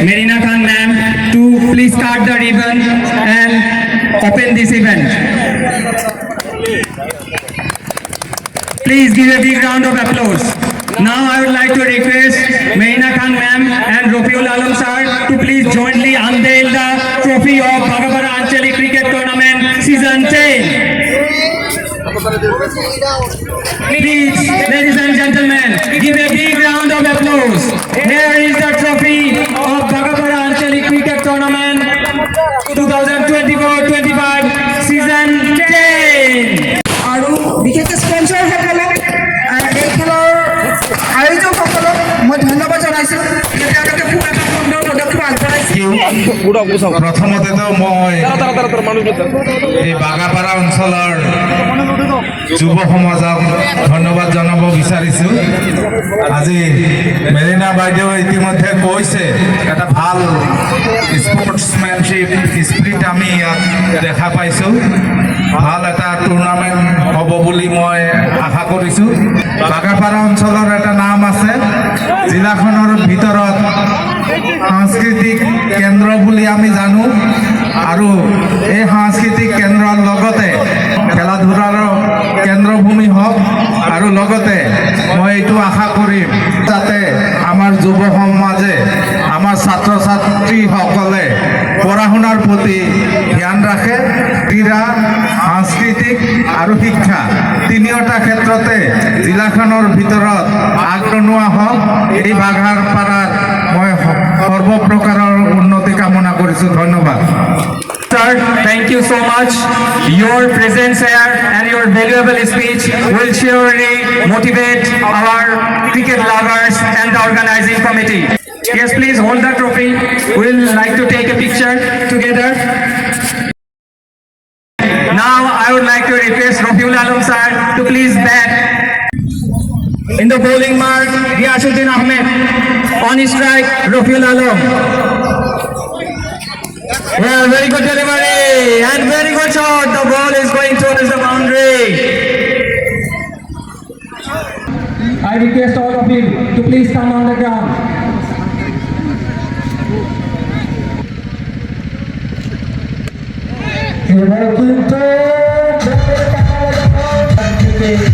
Marina Khan ma'am to please cut the ribbon and open this event. Please give a big round of applause. Now I would like to request Marina Khan ma'am and Rafiul Alam sir to please jointly unveil the trophy of Bhagapara Anchalik Cricket Tournament Season 10. Please, ladies and gentlemen, give a big round of applause. Here is the trophy of Bhagapara Anchalik Cricket Tournament 2024-25 Season 10. আৰু বিশেষকৈ sponsor সকলক এই খেলৰ আয়োজকসকলক মই ধন্যবাদ জনাইছোঁ যে তেওঁলোকে খুব এটা সুন্দৰ পদক্ষেপ আগবঢ়াইছে। প্ৰথমতেতো মই এই বাগাপাৰা অঞ্চলৰ যুৱ সমাজক ধন্যবাদ জনাব বিচাৰিছোঁ। আজি মেৰিনা বাইদেউ ইতিমধ্যে কৈছে এটা ভাল স্পৰ্টছমেনশ্বিপ স্পিৰিট আমি ইয়াত দেখা পাইছোঁ। ভাল এটা টুৰ্ণামেণ্ট হ'ব বুলি মই আশা কৰিছোঁ। বাগাপাৰা অঞ্চলৰ এটা নাম আছে, জিলাখনৰ ভিতৰত সাংস্কৃতিক কেন্দ্ৰ বুলি আমি জানো, আৰু এই সাংস্কৃতিক কেন্দ্ৰৰ লগতে খেলা ধূলাৰ কেন্দ্ৰভূমি হওক, আৰু লগতে মই এইটো আশা কৰিম যাতে আমাৰ যুৱ সমাজে আমাৰ ছাত্ৰ ছাত্ৰীসকলে পঢ়া শুনাৰ প্ৰতি ধ্যান ৰাখে। ক্ৰীড়া, সাংস্কৃতিক আৰু শিক্ষা তিনিওটা ক্ষেত্ৰতে জিলাখনৰ ভিতৰত আগৰণুৱা হওক। এই বাগাপাৰাৰ মই সৰ্বপ্ৰকাৰৰ উন্নতি কামনা কৰিছোঁ। ধন্যবাদ। Sir, thank you so much. Your presence here and your valuable speech will surely motivate our cricket lovers and the organizing committee. Yes, please hold the trophy. We'll like to take a picture together. Now I would like to request Rafiul Alam sir to please bat. In the bowling mark, Giyasuddin Ahmed. On strike, Rafiul Alam. Well, very good delivery and very good shot. The ball is going towards the boundary. I request all of you to please come on the ground. Here we go.